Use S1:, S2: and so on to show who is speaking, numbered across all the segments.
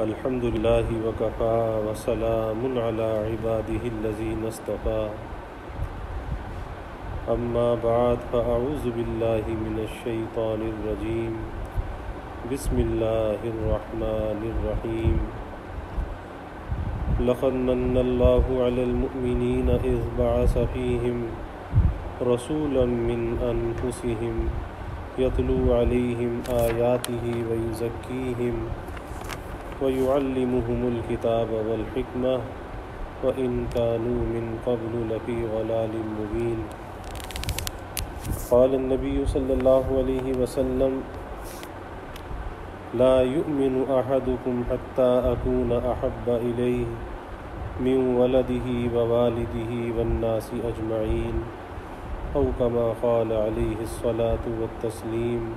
S1: الحمد لله وكفى وسلام على عباده الذين اصطفى أما بعد فأعوذ بالله من الشيطان الرجيم بسم الله الرحمن الرحيم لقد من الله على المؤمنين إذ بعث فيهم رسولا من أنفسهم يتلو عليهم آياته ويزكيهم ويعلمهم الكتاب والحكمة وإن كانوا من قبل لفي ضلال مبين قال النبي صلى الله عليه وسلم لا يؤمن أحدكم حتى أكون أحب إليه من ولده ووالده والناس أجمعين أو كما قال عليه الصلاة والتسليم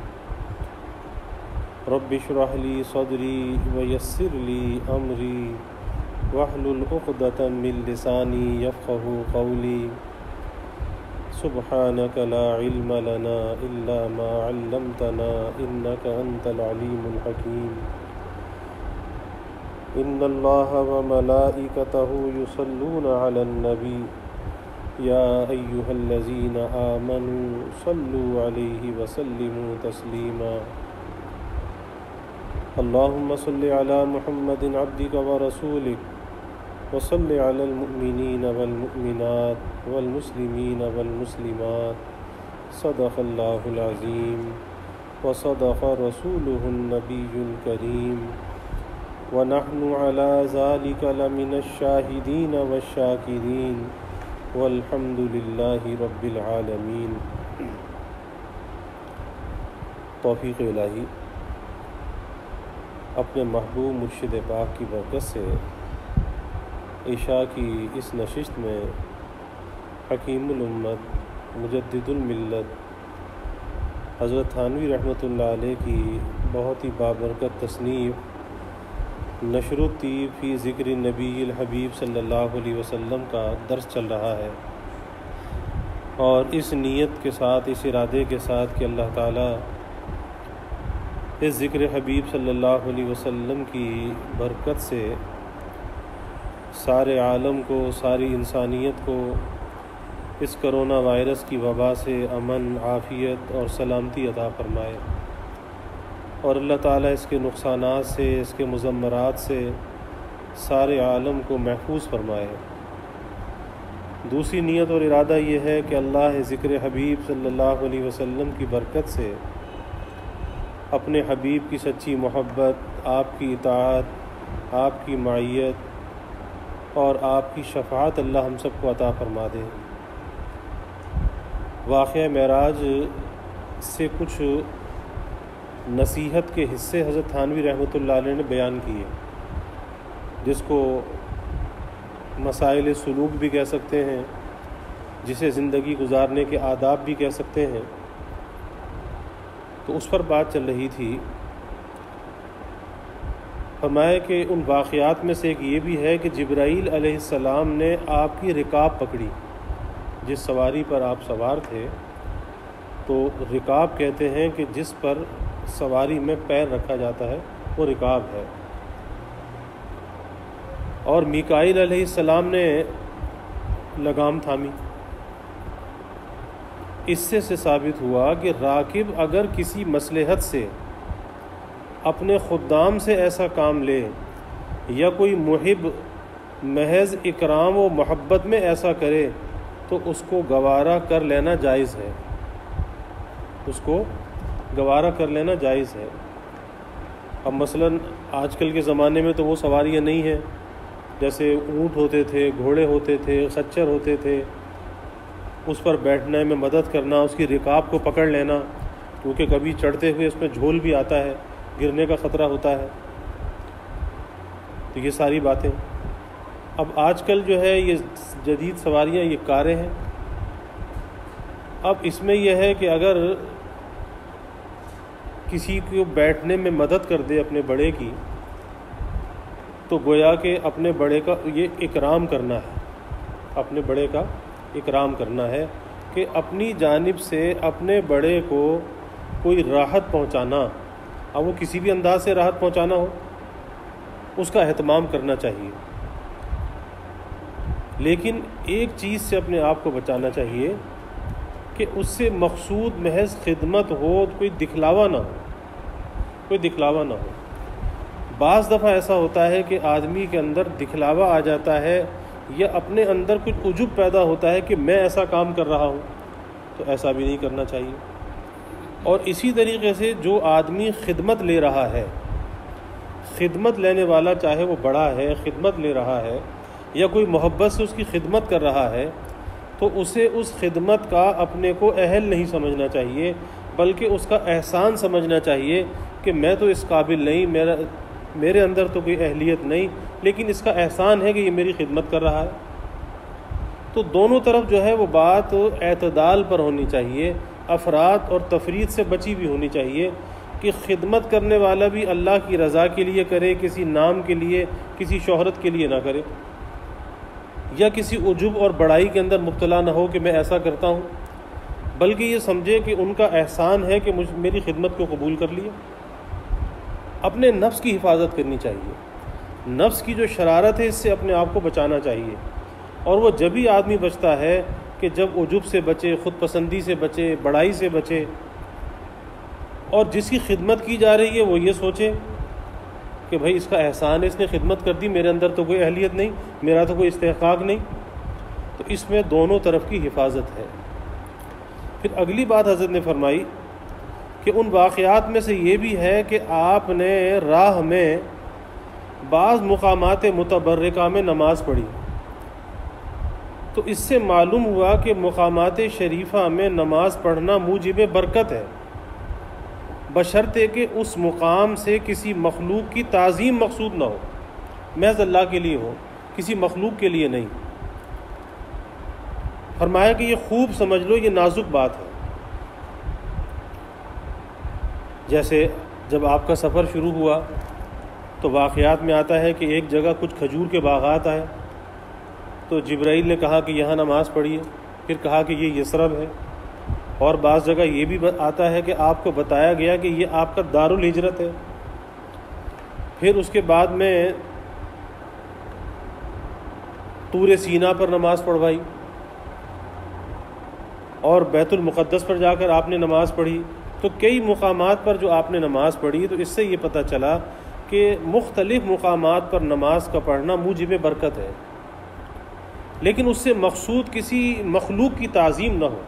S1: رب اشرح لي صدري ويسر لي أمري واحلل عقدة من لساني يفقهوا قولي سبحانك لا علم لنا إلا ما علمتنا إنك أنت العليم الحكيم إن الله وملائكته يصلون على النبي يا أيها الذين آمنوا صلوا عليه وسلموا تسليما اللهم صل على محمد عبدك ورسولك وصل على المؤمنين والمؤمنات والمسلمين والمسلمات صدق الله العظيم وصدق رسوله النبي الكريم ونحن على ذلك لمن الشاهدين والشاكرين والحمد لله رب العالمين۔ توفیق الہی اپنے محبوب مرشد پاک کی برکت سے عشاء کی اس نشست میں حکیم الامت مجدد الملت حضرت تھانوی رحمۃ اللہ علیہ کی بہت ہی بابرکت تصنیف نشر الطیب فی ذکر نبی الحبیب صلی اللہ علیہ وسلم کا درس چل رہا ہے، اور اس نیت کے ساتھ، اس ارادے کے ساتھ کہ اللہ تعالیٰ اس ذکر حبیب صلی اللہ علیہ وسلم کی برکت سے سارے عالم کو، ساری انسانیت کو اس کرونا وائرس کی وبا سے امن، عافیت اور سلامتی عطا فرمائے، اور اللہ تعالیٰ اس کے نقصانات سے، اس کے مضمرات سے سارے عالم کو محفوظ فرمائے۔ دوسری نیت اور ارادہ یہ ہے کہ اللہ ذکر حبیب صلی اللہ علیہ وسلم کی برکت سے اپنے حبیب کی سچی محبت، آپ کی اطاعت، آپ کی معیت اور آپ کی شفاعت اللہ ہم سب کو عطا فرما دے۔ واقعہ معراج سے کچھ نصیحت کے حصے حضرت تھانوی رحمۃ اللہ علیہ نے بیان کیے، جس کو مسائل سلوک بھی کہہ سکتے ہیں، جسے زندگی گزارنے کے آداب بھی کہہ سکتے ہیں۔ تو اس پر بات چل رہی تھی۔ فرمایا کہ ان واقعات میں سے ایک یہ بھی ہے کہ جبرائیل علیہ السلام نے آپ کی رکاب پکڑی، جس سواری پر آپ سوار تھے، تو رکاب کہتے ہیں کہ جس پر سواری میں پیر رکھا جاتا ہے وہ رکاب ہے، اور میکائیل علیہ السلام نے لگام تھامی۔ اس سے ثابت ہوا کہ راکب اگر کسی مصلحت سے اپنے خدام سے ایسا کام لے، یا کوئی محب محض اکرام و محبت میں ایسا کرے، تو اس کو گوارا کر لینا جائز ہے، اس کو گوارا کر لینا جائز ہے۔ اب مثلا آج کل کے زمانے میں تو وہ سواریاں نہیں ہیں، جیسے اونٹ ہوتے تھے، گھوڑے ہوتے تھے، خچر ہوتے تھے، اس پر بیٹھنے میں مدد کرنا، اس کی رکاب کو پکڑ لینا، کیونکہ کبھی چڑھتے ہوئے اس میں جھول بھی آتا ہے، گرنے کا خطرہ ہوتا ہے۔ تو یہ ساری باتیں اب آج کل جو ہے یہ جدید سواریاں، یہ کاریں ہیں۔ اب اس میں یہ ہے کہ اگر کسی کو بیٹھنے میں مدد کر دے اپنے بڑے کی، تو گویا کہ اپنے بڑے کا یہ اکرام کرنا ہے، اپنے بڑے کا اکرام کرنا ہے، کہ اپنی جانب سے اپنے بڑے کو کوئی راحت پہنچانا، اب وہ کسی بھی انداز سے راحت پہنچانا ہو، اس کا اہتمام کرنا چاہیے، لیکن ایک چیز سے اپنے آپ کو بچانا چاہیے کہ اس سے مقصود محض خدمت ہو، کوئی دکھلاوا نہ ہو، کوئی دکھلاوا نہ ہو۔ بعض دفعہ ایسا ہوتا ہے کہ آدمی کے اندر دکھلاوا آ جاتا ہے یا اپنے اندر کچھ عجب پیدا ہوتا ہے کہ میں ایسا کام کر رہا ہوں، تو ایسا بھی نہیں کرنا چاہیے۔ اور اسی طریقے سے جو آدمی خدمت لے رہا ہے، خدمت لینے والا چاہے وہ بڑا ہے، خدمت لے رہا ہے یا کوئی محبت سے اس کی خدمت کر رہا ہے، تو اسے اس خدمت کا اپنے کو اہل نہیں سمجھنا چاہیے، بلکہ اس کا احسان سمجھنا چاہیے کہ میں تو اس قابل نہیں، میرے اندر تو کوئی اہلیت نہیں، لیکن اس کا احسان ہے کہ یہ میری خدمت کر رہا ہے۔ تو دونوں طرف جو ہے وہ بات اعتدال پر ہونی چاہیے، افراط اور تفریط سے بچی بھی ہونی چاہیے کہ خدمت کرنے والا بھی اللہ کی رضا کے لیے کرے، کسی نام کے لیے، کسی شہرت کے لیے نہ کرے، یا کسی عجب اور بڑائی کے اندر مبتلا نہ ہو کہ میں ایسا کرتا ہوں، بلکہ یہ سمجھے کہ ان کا احسان ہے کہ میری خدمت کو قبول کر لیا۔ اپنے نفس کی حفاظت کرنی چاہیے، نفس کی جو شرارت ہے اس سے اپنے آپ کو بچانا چاہیے، اور وہ جب ہی آدمی بچتا ہے کہ جب عجب سے بچے، خود پسندی سے بچے، بڑائی سے بچے، اور جس کی خدمت کی جا رہی ہے وہ یہ سوچے کہ بھائی اس کا احسان ہے، اس نے خدمت کر دی، میرے اندر تو کوئی اہلیت نہیں، میرا تو کوئی استحقاق نہیں۔ تو اس میں دونوں طرف کی حفاظت ہے۔ پھر اگلی بات حضرت نے فرمائی کہ ان واقعات میں سے یہ بھی ہے کہ آپ نے راہ میں بعض مقامات متبرکہ میں نماز پڑھی، تو اس سے معلوم ہوا کہ مقامات شریفہ میں نماز پڑھنا موجب برکت ہے، بشرطے کہ اس مقام سے کسی مخلوق کی تعظیم مقصود نہ ہو، محض اللہ کے لیے ہو، کسی مخلوق کے لیے نہیں۔ فرمایا کہ یہ خوب سمجھ لو، یہ نازک بات ہے۔ جیسے جب آپ کا سفر شروع ہوا تو واقعات میں آتا ہے کہ ایک جگہ کچھ کھجور کے باغات آئے، تو جبرائیل نے کہا کہ یہاں نماز پڑھیے، پھر کہا کہ یہ یثرب ہے، اور بعض جگہ یہ بھی آتا ہے کہ آپ کو بتایا گیا کہ یہ آپ کا دارالہجرت ہے۔ پھر اس کے بعد میں طور سینا پر نماز پڑھوائی، اور بیت المقدس پر جا کر آپ نے نماز پڑھی۔ تو کئی مقامات پر جو آپ نے نماز پڑھی، تو اس سے یہ پتہ چلا کہ مختلف مقامات پر نماز کا پڑھنا موجب برکت ہے، لیکن اس سے مقصود کسی مخلوق کی تعظیم نہ ہو،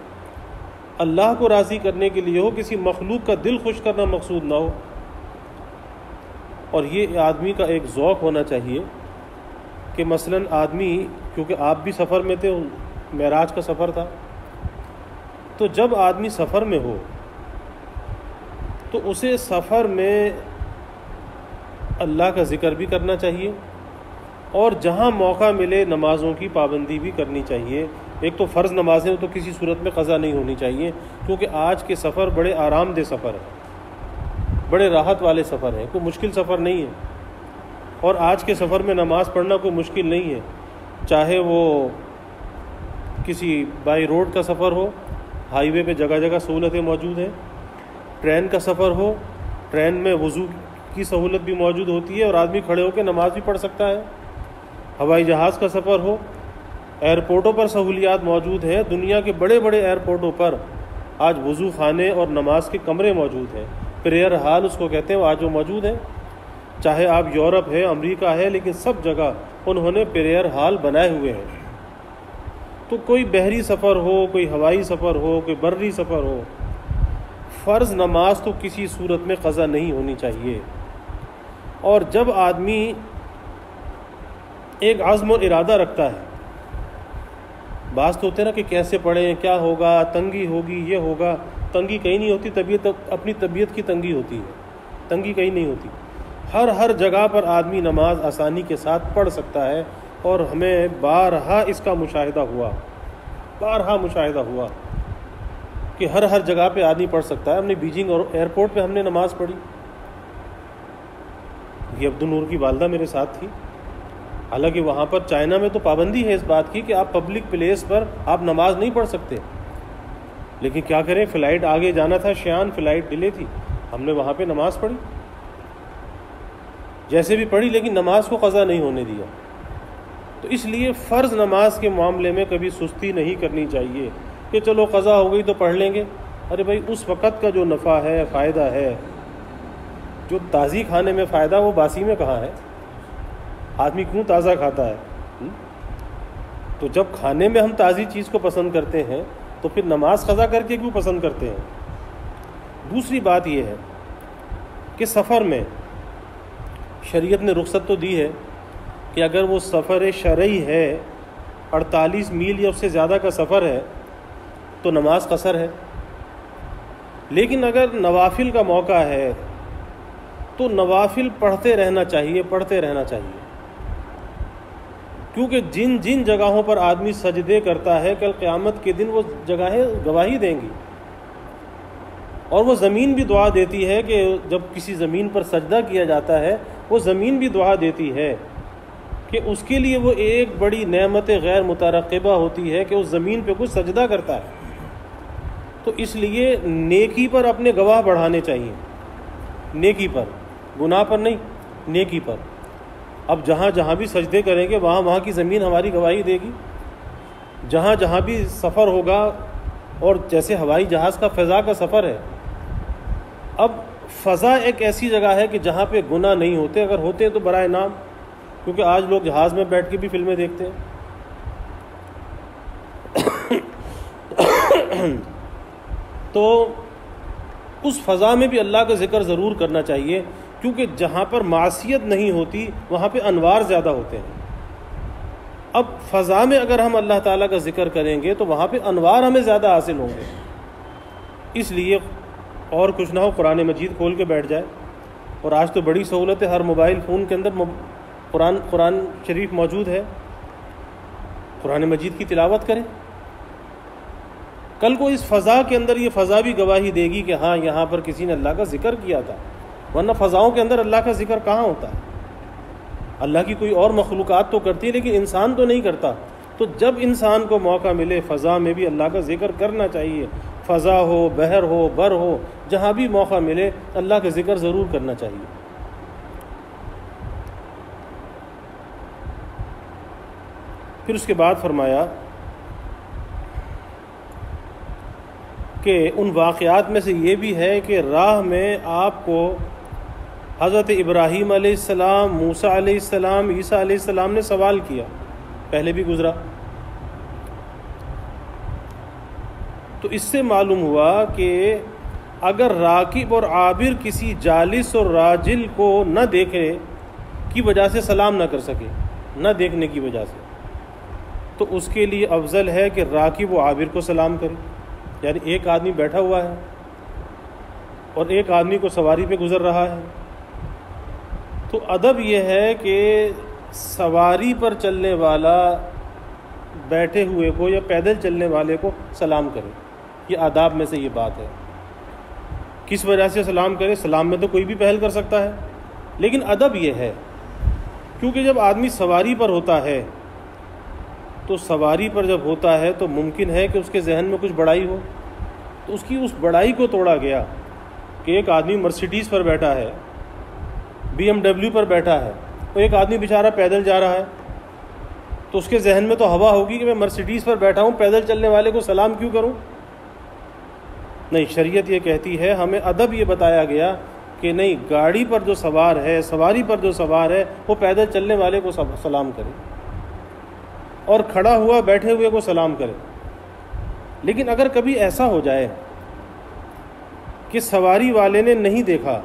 S1: اللہ کو راضی کرنے کے لیے ہو، کسی مخلوق کا دل خوش کرنا مقصود نہ ہو۔ اور یہ آدمی کا ایک ذوق ہونا چاہیے کہ مثلاً آدمی، کیونکہ آپ بھی سفر میں تھے، معراج کا سفر تھا، تو جب آدمی سفر میں ہو تو اسے سفر میں اللہ کا ذکر بھی کرنا چاہیے، اور جہاں موقع ملے نمازوں کی پابندی بھی کرنی چاہیے۔ ایک تو فرض نمازیں تو کسی صورت میں قضا نہیں ہونی چاہیے، کیونکہ آج کے سفر بڑے آرام دہ سفر ہیں، بڑے راحت والے سفر ہیں، کوئی مشکل سفر نہیں ہے، اور آج کے سفر میں نماز پڑھنا کوئی مشکل نہیں ہے، چاہے وہ کسی بائی روڈ کا سفر ہو، ہائی وے پہ جگہ جگہ سہولتیں موجود ہیں، ٹرین کا سفر ہو، ٹرین میں وضو کی سہولت بھی موجود ہوتی ہے اور آدمی کھڑے ہو کے نماز بھی پڑھ سکتا ہے، ہوائی جہاز کا سفر ہو، ایئرپورٹوں پر سہولیات موجود ہیں، دنیا کے بڑے بڑے ایئرپورٹوں پر آج وضو خانے اور نماز کے کمرے موجود ہیں، پریئر ہال اس کو کہتے ہیں، وہ آج وہ موجود ہیں، چاہے آپ یورپ ہے، امریکہ ہے، لیکن سب جگہ انہوں نے پریئر ہال بنائے ہوئے ہیں۔ تو کوئی بحری سفر ہو، کوئی ہوائی سفر ہو، کوئی بری سفر ہو، فرض نماز تو کسی صورت میں قضا نہیں ہونی چاہیے۔ اور جب آدمی ایک عزم اور ارادہ رکھتا ہے، بعض تو ہوتے ہیں نا کہ کیسے پڑھیں، کیا ہوگا، تنگی ہوگی، یہ ہوگا، تنگی کہیں نہیں ہوتی، اپنی طبیعت کی تنگی ہوتی ہے، تنگی کہیں نہیں ہوتی۔ ہر جگہ پر آدمی نماز آسانی کے ساتھ پڑھ سکتا ہے، اور ہمیں بارہا اس کا مشاہدہ ہوا کہ ہر جگہ پہ آدمی پڑھ سکتا ہے۔ ہم نے بیجنگ اور ایئرپورٹ پہ ہم نے نماز پڑھی، یہ عبدالنور کی والدہ میرے ساتھ تھی، حالانکہ وہاں پر چائنا میں تو پابندی ہے اس بات کی کہ آپ پبلک پلیس پر آپ نماز نہیں پڑھ سکتے، لیکن کیا کریں، فلائٹ آگے جانا تھا، شیان فلائٹ ڈیلے تھی، ہم نے وہاں پہ نماز پڑھی۔ جیسے بھی پڑھی لیکن نماز کو قضا نہیں ہونے دیا۔ تو اس لیے فرض نماز کے معاملے میں کبھی سستی نہیں کرنی چاہیے کہ چلو قضا ہو گئی تو پڑھ لیں گے۔ ارے بھائی اس وقت کا جو نفع ہے، فائدہ ہے، جو تازی کھانے میں فائدہ وہ باسی میں کہاں ہے؟ آدمی کیوں تازہ کھاتا ہے؟ تو جب کھانے میں ہم تازی چیز کو پسند کرتے ہیں تو پھر نماز قضا کر کے کیوں پسند کرتے ہیں؟ دوسری بات یہ ہے کہ سفر میں شریعت نے رخصت تو دی ہے کہ اگر وہ سفر شرعی ہے، 48 میل یا اس سے زیادہ کا سفر ہے تو نماز قصر ہے، لیکن اگر نوافل کا موقع ہے تو نوافل پڑھتے رہنا چاہیے، پڑھتے رہنا چاہیے، کیونکہ جن جن جگہوں پر آدمی سجدے کرتا ہے کل قیامت کے دن وہ جگہیں گواہی دیں گی، اور وہ زمین بھی دعا دیتی ہے کہ جب کسی زمین پر سجدہ کیا جاتا ہے وہ زمین بھی دعا دیتی ہے کہ اس کے لیے وہ ایک بڑی نعمت غیر مترقبہ ہوتی ہے کہ اس زمین پہ کچھ سجدہ کرتا ہے۔ تو اس لیے نیکی پر اپنے گواہ بڑھانے چاہیے، نیکی پر، گناہ پر نہیں، نیکی پر۔ اب جہاں جہاں بھی سجدے کریں گے وہاں وہاں کی زمین ہماری گواہی دے گی، جہاں جہاں بھی سفر ہوگا، اور جیسے ہوائی جہاز کا فضا کا سفر ہے، اب فضا ایک ایسی جگہ ہے کہ جہاں پہ گناہ نہیں ہوتے، اگر ہوتے ہیں تو برائے نام، کیونکہ آج لوگ جہاز میں بیٹھ کے بھی فلمیں دیکھتے ہیں۔ تو اس فضا میں بھی اللہ کا ذکر ضرور کرنا چاہیے، کیونکہ جہاں پر معصیت نہیں ہوتی وہاں پہ انوار زیادہ ہوتے ہیں۔ اب فضا میں اگر ہم اللہ تعالیٰ کا ذکر کریں گے تو وہاں پہ انوار ہمیں زیادہ حاصل ہوں گے۔ اس لیے اور کچھ نہ ہو قرآن مجید کھول کے بیٹھ جائے، اور آج تو بڑی سہولت ہے، ہر موبائل فون کے اندر قرآن شریف موجود ہے، قرآن مجید کی تلاوت کریں۔ کل کو اس فضا کے اندر یہ فضا بھی گواہی دے گی کہ ہاں یہاں پر کسی نے اللہ کا ذکر کیا تھا، ورنہ فضاؤں کے اندر اللہ کا ذکر کہاں ہوتا ہے؟ اللہ کی کوئی اور مخلوقات تو کرتی ہے لیکن انسان تو نہیں کرتا۔ تو جب انسان کو موقع ملے فضا میں بھی اللہ کا ذکر کرنا چاہیے، فضا ہو، بحر ہو، بر ہو، جہاں بھی موقع ملے اللہ کا ذکر ضرور کرنا چاہیے۔ پھر اس کے بعد فرمایا کہ ان واقعات میں سے یہ بھی ہے کہ راہ میں آپ کو حضرت ابراہیم علیہ السلام، موسیٰ علیہ السلام، عیسیٰ علیہ السلام نے سوال کیا، پہلے بھی گزرا۔ تو اس سے معلوم ہوا کہ اگر راکب اور عابر کسی جالس اور راجل کو نہ دیکھے کی وجہ سے سلام نہ کر سکے، نہ دیکھنے کی وجہ سے، تو اس کے لیے افضل ہے کہ راکب و عابر کو سلام کرے۔ یعنی ایک آدمی بیٹھا ہوا ہے اور ایک آدمی کو سواری پہ گزر رہا ہے، تو ادب یہ ہے کہ سواری پر چلنے والا بیٹھے ہوئے کو یا پیدل چلنے والے کو سلام کرے۔ یہ آداب میں سے یہ بات ہے۔ کس وجہ سے سلام کرے؟ سلام میں تو کوئی بھی پہل کر سکتا ہے، لیکن ادب یہ ہے کیونکہ جب آدمی سواری پر ہوتا ہے تو سواری پر جب ہوتا ہے تو ممکن ہے کہ اس کے ذہن میں کچھ بڑائی ہو، تو اس کی اس بڑائی کو توڑا گیا کہ ایک آدمی مرسیڈیز پر بیٹھا ہے، BMW پر بیٹھا ہے، اور ایک آدمی بیچارہ پیدل جا رہا ہے، تو اس کے ذہن میں تو ہوا ہوگی کہ میں مرسیڈیز پر بیٹھا ہوں، پیدل چلنے والے کو سلام کیوں کروں؟ نہیں، شریعت یہ کہتی ہے، ہمیں ادب یہ بتایا گیا کہ نہیں، گاڑی پر جو سوار ہے، سواری پر جو سوار ہے، وہ پیدل چلنے والے کو سلام کرے اور کھڑا ہوا بیٹھے ہوئے کو سلام کرے۔ لیکن اگر کبھی ایسا ہو جائے کہ سواری والے نے نہیں دیکھا،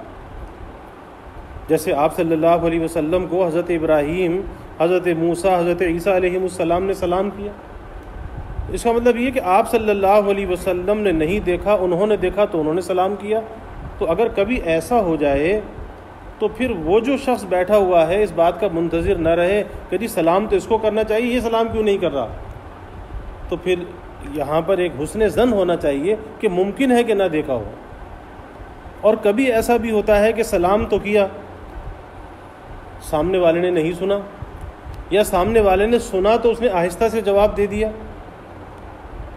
S1: جیسے آپ صلی اللہ علیہ وسلم کو حضرت ابراہیم، حضرت موسیٰ، حضرت عیسیٰ علیہ السلام نے سلام کیا، اس کا مطلب یہ کہ آپ صلی اللہ علیہ وسلم نے نہیں دیکھا، انہوں نے دیکھا تو انہوں نے سلام کیا۔ تو اگر کبھی ایسا ہو جائے تو پھر وہ جو شخص بیٹھا ہوا ہے اس بات کا منتظر نہ رہے کہ جی سلام تو اس کو کرنا چاہیے، یہ سلام کیوں نہیں کر رہا، تو پھر یہاں پر ایک حسن ظن ہونا چاہیے کہ ممکن ہے کہ نہ دیکھا ہو۔ اور کبھی ایسا بھی ہوتا ہے کہ سلام تو کیا، سامنے والے نے نہیں سنا، یا سامنے والے نے سنا تو اس نے آہستہ سے جواب دے دیا،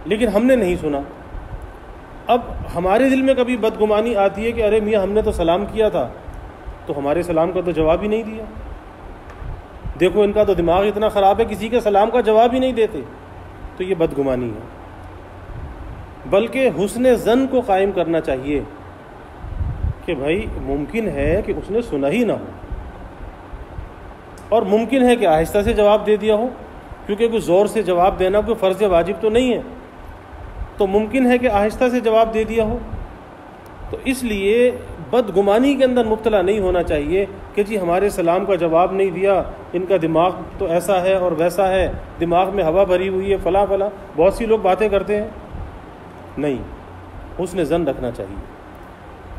S1: لیکن ہم نے نہیں سنا۔ اب ہمارے دل میں کبھی بدگمانی آتی ہے کہ ارے میاں ہم نے تو سلام کیا تھا، تو ہمارے سلام کا تو جواب ہی نہیں دیا. دیکھو ان کا تو دماغ اتنا خراب ہے، کسی کے سلام کا جواب ہی نہیں دیتے. تو یہ بدگمانی ہے. بلکہ حسن ظن کو قائم کرنا چاہیے کہ بھائی ممکن ہے کہ اس نے سنا ہی نہ ہو، اور ممکن ہے کہ آہستہ سے جواب دے دیا ہو، کیونکہ کوئی زور سے جواب دینا کوئی فرض واجب تو نہیں ہے، تو ممکن ہے کہ آہستہ سے جواب دے دیا ہو. تو اس لیے بدگمانی کے اندر مبتلا نہیں ہونا چاہیے کہ جی ہمارے سلام کا جواب نہیں دیا، ان کا دماغ تو ایسا ہے اور ویسا ہے، دماغ میں ہوا بھری ہوئی ہے، فلاں فلاں. بہت سی لوگ باتیں کرتے ہیں. نہیں، حسن ظن رکھنا چاہیے،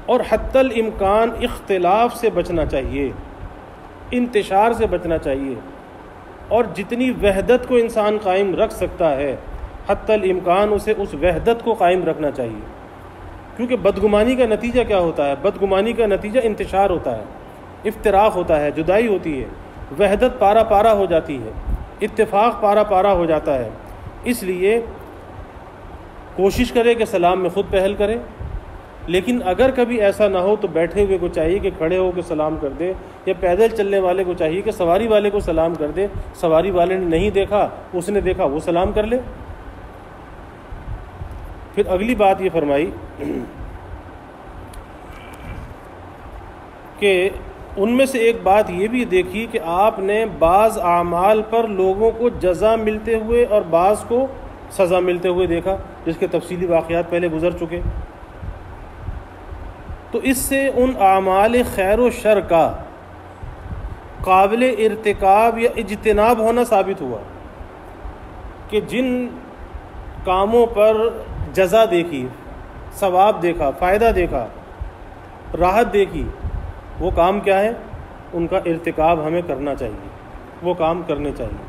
S1: اور حتی الامکان اختلاف سے بچنا چاہیے، انتشار سے بچنا چاہیے، اور جتنی وحدت کو انسان قائم رکھ سکتا ہے حتی الامکان اسے اس وحدت کو قائم رکھنا چاہیے. کیونکہ بدگمانی کا نتیجہ کیا ہوتا ہے؟ بدگمانی کا نتیجہ انتشار ہوتا ہے، افتراق ہوتا ہے، جدائی ہوتی ہے، وحدت پارا پارا ہو جاتی ہے، اتفاق پارا پارا ہو جاتا ہے. اس لیے کوشش کرے کہ سلام میں خود پہل کرے، لیکن اگر کبھی ایسا نہ ہو تو بیٹھے ہوئے کو چاہیے کہ کھڑے ہو کے سلام کر دے، یا پیدل چلنے والے کو چاہیے کہ سواری والے کو سلام کر دے. سواری والے نے نہیں دیکھا، اس نے دیکھا، وہ سلام کر لے. پھر اگلی بات یہ فرمائی کہ ان میں سے ایک بات یہ بھی دیکھی کہ آپ نے بعض اعمال پر لوگوں کو جزا ملتے ہوئے اور بعض کو سزا ملتے ہوئے دیکھا، جس کے تفصیلی واقعات پہلے گزر چکے. تو اس سے ان اعمال خیر و شر کا قابل ارتکاب یا اجتناب ہونا ثابت ہوا کہ جن کاموں پر جزا دیکھی، ثواب دیکھا، فائدہ دیکھا، راحت دیکھی، وہ کام کیا ہے؟ ان کا ارتکاب ہمیں کرنا چاہیے، وہ کام کرنے چاہیے،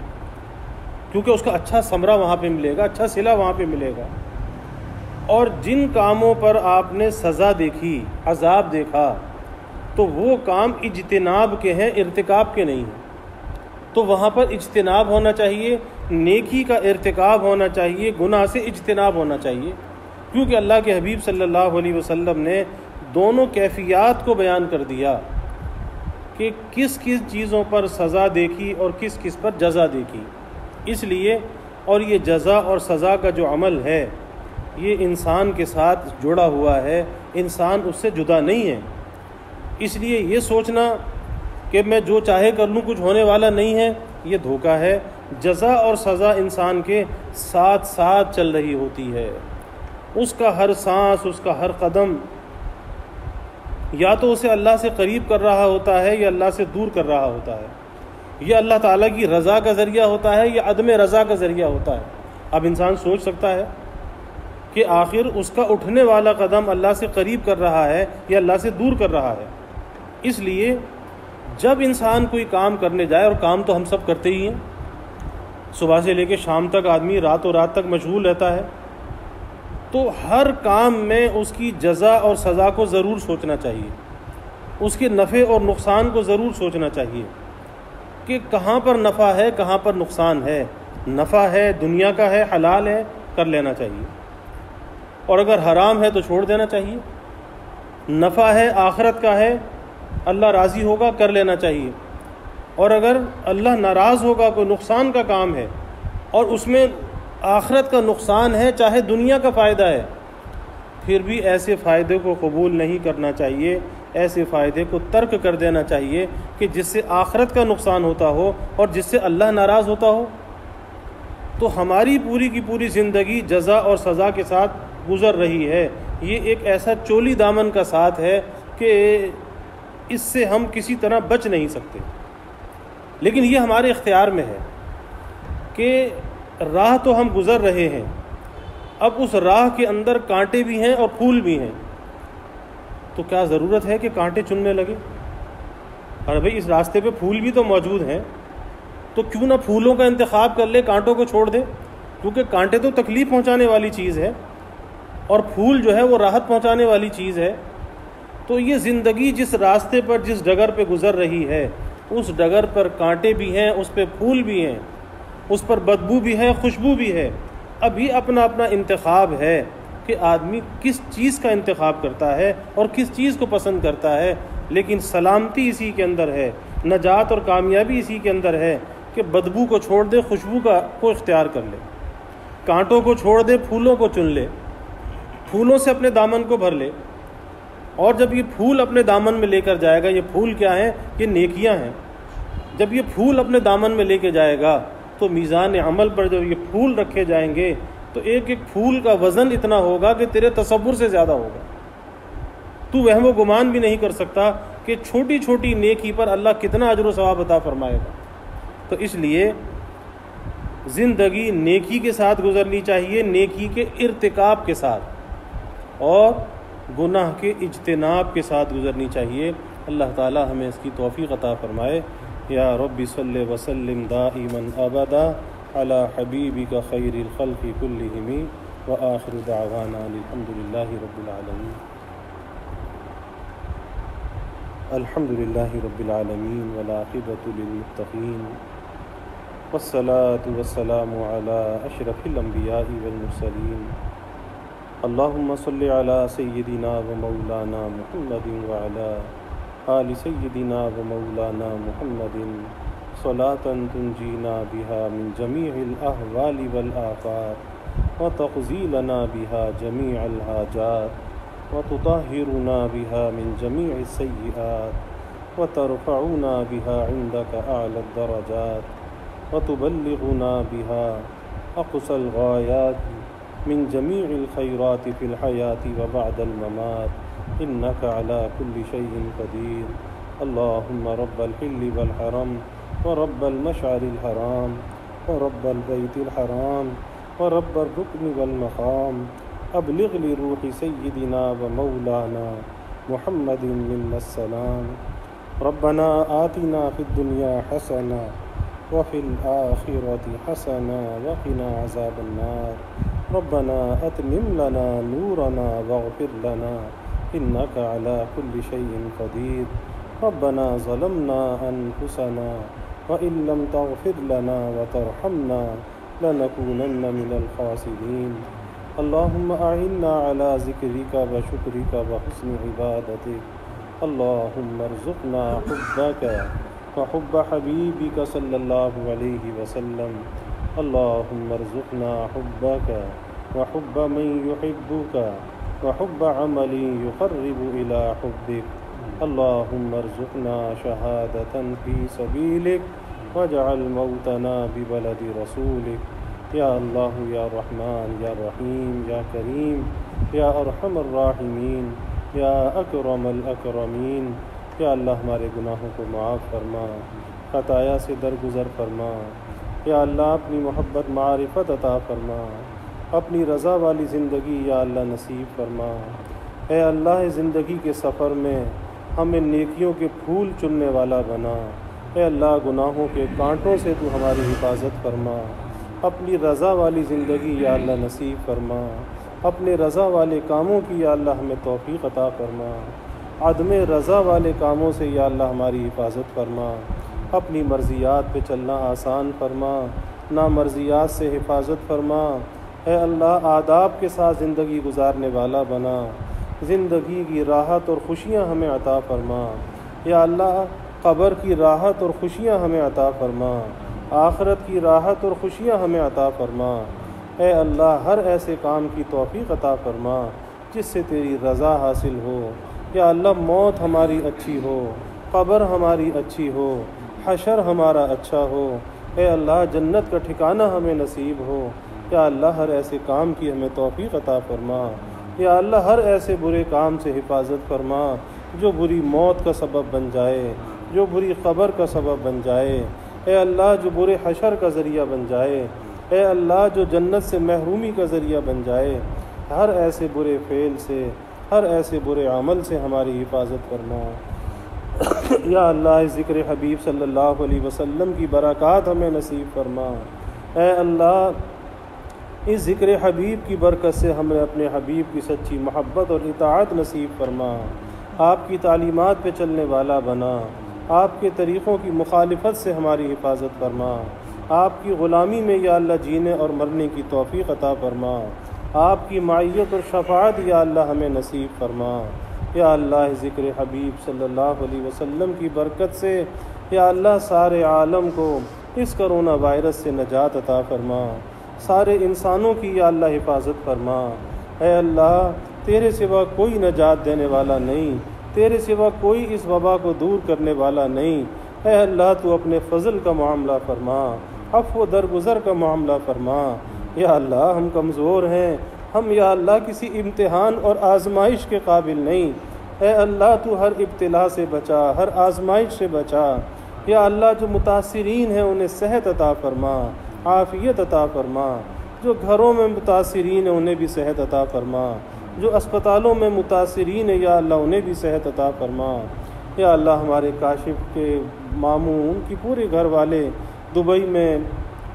S1: کیونکہ اس کا اچھا ثمرہ وہاں پہ ملے گا، اچھا صلہ وہاں پہ ملے گا. اور جن کاموں پر آپ نے سزا دیکھی، عذاب دیکھا، تو وہ کام اجتناب کے ہیں، ارتکاب کے نہیں ہیں. تو وہاں پر اجتناب ہونا چاہیے، نیکی کا ارتکاب ہونا چاہیے، گناہ سے اجتناب ہونا چاہیے. کیونکہ اللہ کے حبیب صلی اللہ علیہ وسلم نے دونوں کیفیات کو بیان کر دیا کہ کس کس چیزوں پر سزا دیکھی اور کس کس پر جزا دیکھی. اس لیے اور یہ جزا اور سزا کا جو عمل ہے یہ انسان کے ساتھ جڑا ہوا ہے، انسان اس سے جدا نہیں ہے. اس لیے یہ سوچنا کہ میں جو چاہے کر لوں کچھ ہونے والا نہیں ہے، یہ دھوکہ ہے. جزا اور سزا انسان کے ساتھ ساتھ چل رہی ہوتی ہے. اس کا ہر سانس، اس کا ہر قدم یا تو اسے اللہ سے قریب کر رہا ہوتا ہے یا اللہ سے دور کر رہا ہوتا ہے، یا اللہ تعالیٰ کی رضا کا ذریعہ ہوتا ہے یا عدم رضا کا ذریعہ ہوتا ہے. اب انسان سوچ سکتا ہے کہ آخر اس کا اٹھنے والا قدم اللہ سے قریب کر رہا ہے یا اللہ سے دور کر رہا ہے. اس لیے جب انسان کوئی کام کرنے جائے، اور کام تو ہم سب کرتے ہی ہیں، صبح سے لے کے شام تک آدمی راتوں رات تک مشغول رہتا ہے، تو ہر کام میں اس کی جزا اور سزا کو ضرور سوچنا چاہیے، اس کے نفع اور نقصان کو ضرور سوچنا چاہیے کہ کہاں پر نفع ہے، کہاں پر نقصان ہے. نفع ہے، دنیا کا ہے، حلال ہے، کر لینا چاہیے، اور اگر حرام ہے تو چھوڑ دینا چاہیے. نفع ہے، آخرت کا ہے، اللہ راضی ہوگا، کر لینا چاہیے. اور اگر اللہ ناراض ہوگا، کوئی نقصان کا کام ہے اور اس میں آخرت کا نقصان ہے، چاہے دنیا کا فائدہ ہے، پھر بھی ایسے فائدے کو قبول نہیں کرنا چاہیے، ایسے فائدے کو ترک کر دینا چاہیے کہ جس سے آخرت کا نقصان ہوتا ہو اور جس سے اللہ ناراض ہوتا ہو. تو ہماری پوری کی پوری زندگی جزا اور سزا کے ساتھ گزر رہی ہے. یہ ایک ایسا چولی دامن کا ساتھ ہے کہ اس سے ہم کسی طرح بچ نہیں سکتے. لیکن یہ ہمارے اختیار میں ہے کہ راہ تو ہم گزر رہے ہیں، اب اس راہ کے اندر کانٹے بھی ہیں اور پھول بھی ہیں، تو کیا ضرورت ہے کہ کانٹے چننے لگے؟ اور بھئی اس راستے پہ پھول بھی تو موجود ہیں، تو کیوں نہ پھولوں کا انتخاب کر لے، کانٹوں کو چھوڑ دے. کیونکہ کانٹے تو تکلیف پہنچانے والی چیز ہے اور پھول جو ہے وہ راحت پہنچانے والی چیز ہے. تو یہ زندگی جس راستے پر، جس ڈگر پہ گزر رہی ہے، اس ڈگر پر کانٹے بھی ہیں، اس پہ پھول بھی ہیں، اس پر بدبو بھی ہے، خوشبو بھی ہے. ابھی اپنا اپنا انتخاب ہے کہ آدمی کس چیز کا انتخاب کرتا ہے اور کس چیز کو پسند کرتا ہے. لیکن سلامتی اسی کے اندر ہے، نجات اور کامیابی اسی کے اندر ہے کہ بدبو کو چھوڑ دے، خوشبو کو اختیار کر لے، کانٹوں کو چھوڑ دے، پھولوں کو چن لے، پھولوں سے اپنے دامن کو بھر لے۔ اور جب یہ پھول اپنے دامن میں لے کر جائے گا، یہ پھول کیا ہیں؟ یہ نیکیاں ہیں۔ جب یہ پھول اپنے دامن میں لے کے جائے گا تو میزان عمل پر جب یہ پھول رکھے جائیں گے تو ایک ایک پھول کا وزن اتنا ہوگا کہ تیرے تصور سے زیادہ ہوگا۔ تو وہم و گمان بھی نہیں کر سکتا کہ چھوٹی چھوٹی نیکی پر اللہ کتنا اجر و ثواب عطا فرمائے گا۔ تو اس لیے زندگی نیکی کے ساتھ گزرنی چاہیے، نیکی کے ارتکاب کے ساتھ، اور گناہ کے اجتناب کے ساتھ گزرنی چاہیے۔ اللہ تعالی ہمیں اس کی توفیق عطا فرمائے۔ یا رب صلی وسلم دائما ابدا علی حبیبک خیر الخلق کلہم وآخر دعوانا الحمد للہ رب العالمین۔ الحمد للہ رب العالمین والعاقبۃ للمتقین والصلاة والسلام علی اشرف الانبیاء والمرسلین۔ اللہم صلی علی سیدنا و مولانا محمد وعلی آل سیدنا و مولانا محمد صلاة تنجینا بها من جمیع الاحوال والآفات وتقضی لنا بها جمیع الحاجات وتطہرنا بها من جمیع السیئات وترفعنا بها عندك اعلی الدرجات وتبلغنا بها اقصى الغایات من جمیع الخیرات فی الحیاة وبعد الممات انك على كل شيء قدير۔ اللهم رب الحل والحرم ورب المشعر الحرام ورب البيت الحرام ورب الركن والمقام، ابلغ لروح سيدنا ومولانا محمد منا السلام۔ ربنا آتنا في الدنيا حسنة وفي الآخرة حسنة وقنا عذاب النار۔ ربنا أتمم لنا نورنا واغفر لنا إنك على كل شيء قدير۔ ربنا ظلمنا أنفسنا وإن لم تغفر لنا وترحمنا لنكونن من الخاسرين۔ اللهم أعنا على ذكرك وشكرك وحسن عبادتك۔ اللهم ارزقنا حبك وحب حبيبك صلى الله عليه وسلم۔ اللهم ارزقنا حبك وحب من يحبك وحب عمل يقرب إلى حبك۔ اللهم ارزقنا شهادة في سبيلك واجعل موتنا ببلد رسولك۔ یا اللہ یا رحمان یا رحیم یا کریم یا ارحم الراحمین یا اکرم الاکرمین۔ یا اللہ ہمارے گناہوں کو معاف فرما، خطایا سے درگزر فرما۔ یا اللہ اپنی محبت معرفت عطا فرما، اپنی رضا والی زندگی یا اللہ نصیب فرما۔ اے اللہ زندگی کے سفر میں ہمیں نیکیوں کے پھول چننے والا بنا۔ اے اللہ گناہوں کے کانٹوں سے تو ہماری حفاظت فرما، اپنی رضا والی زندگی یا اللہ نصیب فرما، اپنے رضا والے کاموں کی یا اللہ ہمیں توفیق عطا فرما، عدم رضا والے کاموں سے یا اللہ ہماری حفاظت فرما، اپنی مرضیات پہ چلنا آسان فرما، نامرضیات سے حفاظت فرما۔ اے اللہ آداب کے ساتھ زندگی گزارنے والا بنا، زندگی کی راحت اور خوشیاں ہمیں عطا فرما۔ یا اللہ قبر کی راحت اور خوشیاں ہمیں عطا فرما، آخرت کی راحت اور خوشیاں ہمیں عطا فرما۔ اے اللہ ہر ایسے کام کی توفیق عطا فرما جس سے تیری رضا حاصل ہو۔ یا اللہ موت ہماری اچھی ہو، قبر ہماری اچھی ہو، حشر ہمارا اچھا ہو۔ اے اللہ جنت کا ٹھکانہ ہمیں نصیب ہو۔ یا اللہ ہر ایسے کام کی ہمیں توفیق عطا فرما۔ یا اللہ ہر ایسے برے کام سے حفاظت فرما جو بری موت کا سبب بن جائے، جو بری قبر کا سبب بن جائے۔ اے اللہ جو برے حشر کا ذریعہ بن جائے، اے اللہ جو جنت سے محرومی کا ذریعہ بن جائے، ہر ایسے برے فعل سے، ہر ایسے برے عمل سے ہماری حفاظت فرما۔ یا اللہ ذکر حبیب صلی اللہ علیہ وسلم کی برکات ہمیں نصیب فرما۔ اے اللہ اس ذکر حبیب کی برکت سے ہمیں اپنے حبیب کی سچی محبت اور اطاعت نصیب فرما، آپ کی تعلیمات پہ چلنے والا بنا، آپ کے طریقوں کی مخالفت سے ہماری حفاظت فرما، آپ کی غلامی میں یا اللہ جینے اور مرنے کی توفیق عطا فرما، آپ کی معیت اور شفاعت یا اللہ ہمیں نصیب فرما۔ یا اللہ ذکر حبیب صلی اللہ علیہ وسلم کی برکت سے یا اللہ سارے عالم کو اس کرونا وائرس سے نجات عطا فرما، سارے انسانوں کی یا اللہ حفاظت فرما۔ اے اللہ تیرے سوا کوئی نجات دینے والا نہیں، تیرے سوا کوئی اس وبا کو دور کرنے والا نہیں۔ اے اللہ تو اپنے فضل کا معاملہ فرما، عفو و درگزر کا معاملہ فرما۔ یا اللہ ہم کمزور ہیں، ہم یا اللہ کسی امتحان اور آزمائش کے قابل نہیں۔ اے اللہ تو ہر ابتلا سے بچا، ہر آزمائش سے بچا۔ یا اللہ جو متاثرین ہیں انہیں صحت عطا فرما، عافیت عطا فرما۔ جو گھروں میں متاثرین ہیں انہیں بھی صحت عطا فرما، جو اسپتالوں میں متاثرین ہیں یا اللہ انہیں بھی صحت عطا فرما۔ یا اللہ ہمارے کاشف کے ماموں ان کی پورے گھر والے دبئی میں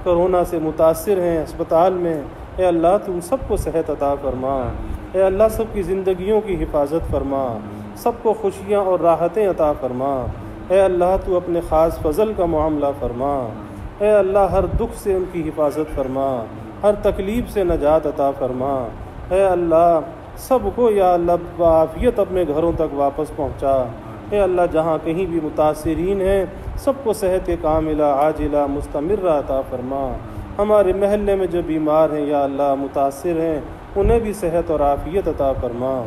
S1: کرونا سے متاثر ہیں، اسپتال میں، اے اللہ تم سب کو صحت عطا فرما۔ اے اللہ سب کی زندگیوں کی حفاظت فرما، سب کو خوشیاں اور راحتیں عطا فرما۔ اے اللہ تو اپنے خاص فضل کا معاملہ فرما۔ اے اللہ ہر دکھ سے ان کی حفاظت فرما، ہر تکلیف سے نجات عطا فرما۔ اے اللہ سب کو یا اللہ بعافیت اپنے گھروں تک واپس پہنچا۔ اے اللہ جہاں کہیں بھی متاثرین ہیں سب کو صحت کاملہ عاجلہ مستمرہ عطا فرما۔ ہمارے محلے میں جو بیمار ہیں یا اللہ متاثر ہیں انہیں بھی صحت اور عافیت عطا فرما۔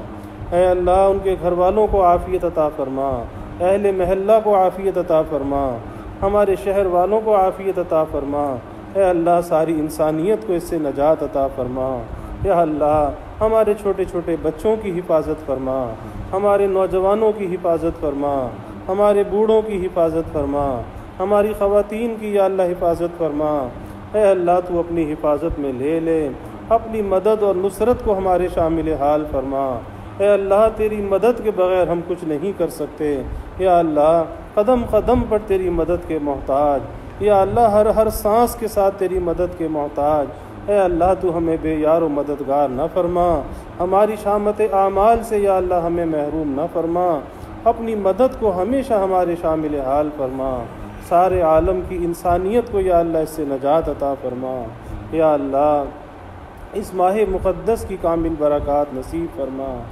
S1: اے اللہ ان کے گھر والوں کو عافیت عطا فرما، اہل محلہ کو عافیت عطا فرما، ہمارے شہر والوں کو عافیت عطا فرما۔ اے اللہ ساری انسانیت کو اس سے نجات عطا فرما۔ یا اللہ ہمارے چھوٹے چھوٹے بچوں کی حفاظت فرما، ہمارے نوجوانوں کی حفاظت فرما، ہمارے بوڑھوں کی حفاظت فرما، ہماری خواتین کی یا اللہ حفاظت فرما۔ اے اللہ تو اپنی حفاظت میں لے لے، اپنی مدد اور نصرت کو ہمارے شامل حال فرما۔ اے اللہ تیری مدد کے بغیر ہم کچھ نہیں کر سکتے۔ یا اللہ قدم قدم پر تیری مدد کے محتاج، یا اللہ ہر ہر سانس کے ساتھ تیری مدد کے محتاج۔ اے اللہ تو ہمیں بے یار و مددگار نہ فرما، ہماری شامت اعمال سے یا اللہ ہمیں محروم نہ فرما، اپنی مدد کو ہمیشہ ہمارے شامل حال فرما۔ سارے عالم کی انسانیت کو یا اللہ اس سے نجات عطا فرما۔ یا اللہ اس ماہ مقدس کی کامل برکات نصیب فرما۔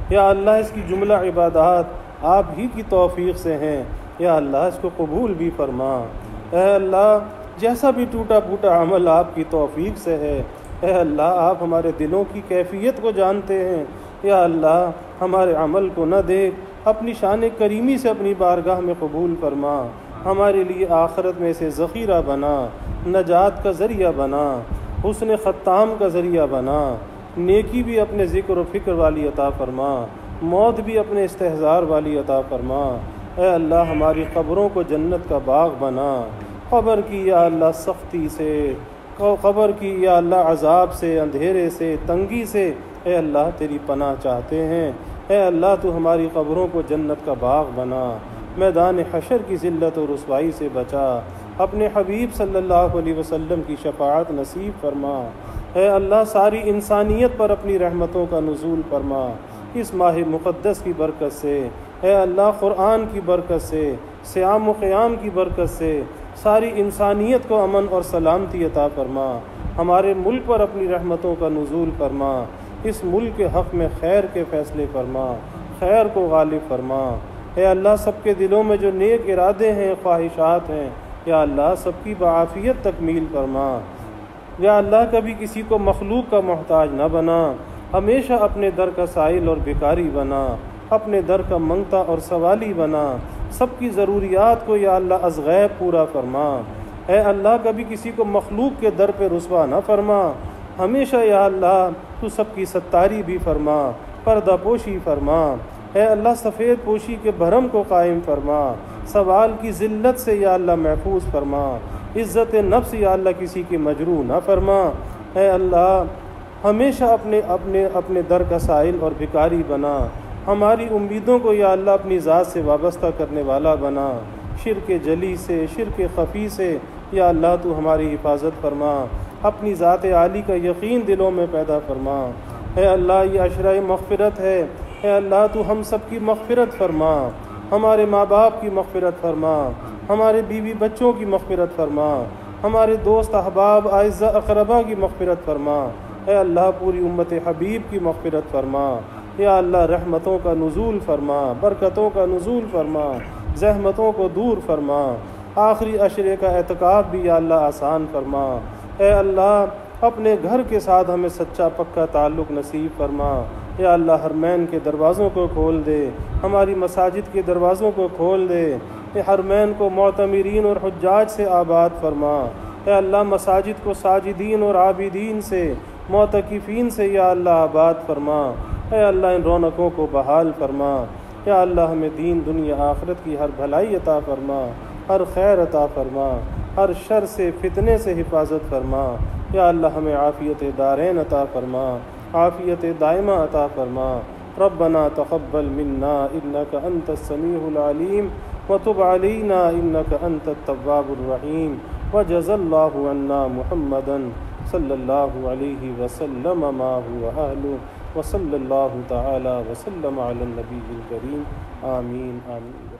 S1: یا اللہ اس کی جملہ عبادات آپ ہی کی توفیق سے ہیں، یا اللہ اس کو قبول بھی فرما۔ اے اللہ جیسا بھی ٹوٹا پھوٹا عمل آپ کی توفیق سے ہے، اے اللہ آپ ہمارے دلوں کی کیفیت کو جانتے ہیں۔ یا اللہ ہمارے عمل کو نہ دیکھ، اپنی شان کریمی سے اپنی بارگاہ میں قبول فرما، ہمارے لیے آخرت میں سے ذخیرہ بنا، نجات کا ذریعہ بنا، حسن ختام کا ذریعہ بنا، نیکی بھی اپنے ذکر و فکر والی عطا فرما، موت بھی اپنے استحضار والی عطا فرما۔ اے اللہ ہماری قبروں کو جنت کا باغ بنا، قبر کی یا اللہ سختی سے، قبر کی یا اللہ عذاب سے، اندھیرے سے، تنگی سے اے اللہ تیری پناہ چاہتے ہیں۔ اے اللہ تو ہماری قبروں کو جنت کا باغ بنا، میدان حشر کی ذلت و رسوائی سے بچا، اپنے حبیب صلی اللہ علیہ وسلم کی شفاعت نصیب فرما۔ اے اللہ ساری انسانیت پر اپنی رحمتوں کا نزول فرما، اس ماہ مقدس کی برکت سے، اے اللہ قرآن کی برکت سے، صیام و قیام کی برکت سے ساری انسانیت کو امن اور سلامتی عطا فرما۔ ہمارے ملک پر اپنی رحمتوں کا نزول فرما، اس ملک کے حق میں خیر کے فیصلے فرما، خیر کو غالب فرما۔ اے اللہ سب کے دلوں میں جو نیک ارادے ہیں، خواہشات ہیں، یا اللہ سب کی بعافیت تکمیل فرما۔ یا اللہ کبھی کسی کو مخلوق کا محتاج نہ بنا، ہمیشہ اپنے در کا سائل اور بھکاری بنا، اپنے در کا منگتا اور سوالی بنا، سب کی ضروریات کو یا اللہ از غیب پورا فرما۔ اے اللہ کبھی کسی کو مخلوق کے در پہ رسوا نہ فرما، ہمیشہ یا اللہ تو سب کی ستاری بھی فرما، پردہ پوشی فرما۔ اے اللہ سفید پوشی کے بھرم کو قائم فرما، سوال کی ذلت سے یا اللہ محفوظ فرما، عزت نفس یا اللہ کسی کی مجروح نہ فرما۔ اے اللہ ہمیشہ اپنے در کا سائل اور بھکاری بنا، ہماری امیدوں کو یا اللہ اپنی ذات سے وابستہ کرنے والا بنا، شرک جلی سے، شرک خفی سے یا اللہ تو ہماری حفاظت فرما، اپنی ذات عالی کا یقین دلوں میں پیدا فرما۔ اے اللہ یہ عشرہ مغفرت ہے، اے اللہ تو ہم سب کی مغفرت فرما، ہمارے ماں باپ کی مغفرت فرما، ہمارے بیوی بچوں کی مغفرت فرما، ہمارے دوست احباب اعزاء اقربا کی مغفرت فرما۔ اے اللہ پوری امت حبیب کی مغفرت فرما۔ یا اللہ رحمتوں کا نزول فرما، برکتوں کا نزول فرما، زحمتوں کو دور فرما، آخری عشرے کا اعتکاف بھی یا اللہ آسان فرما۔ اے اللہ اپنے گھر کے ساتھ ہمیں سچا پکا تعلق نصیب فرما۔ یا اللہ حرمین کے دروازوں کو کھول دے، ہماری مساجد کے دروازوں کو کھول دے، اے حرمین کو معتمرین اور حجاج سے آباد فرما۔ اے اللہ مساجد کو ساجدین اور عابدین سے، معتکفین سے یا اللہ آباد فرما۔ اے اللہ ان رونقوں کو بحال فرما۔ یا اللہ ہمیں دین دنیا آخرت کی ہر بھلائی عطا فرما، ہر خیر عطا فرما، ہر شر سے فتنے سے حفاظت فرما۔ یا اللہ ہمیں عافیت دارین عطا فرما، عافیت دائمہ عطا فرما۔ ربنا تقبل منا انک انت السمیع العلیم وتب علینا انک انت التواب الرحیم وجزا اللہ عنا محمدا صلی اللہ علیہ وسلم ما هو اہلہ وصلی اللہ تعالی وسلم علی النبی الکریم آمین آمین۔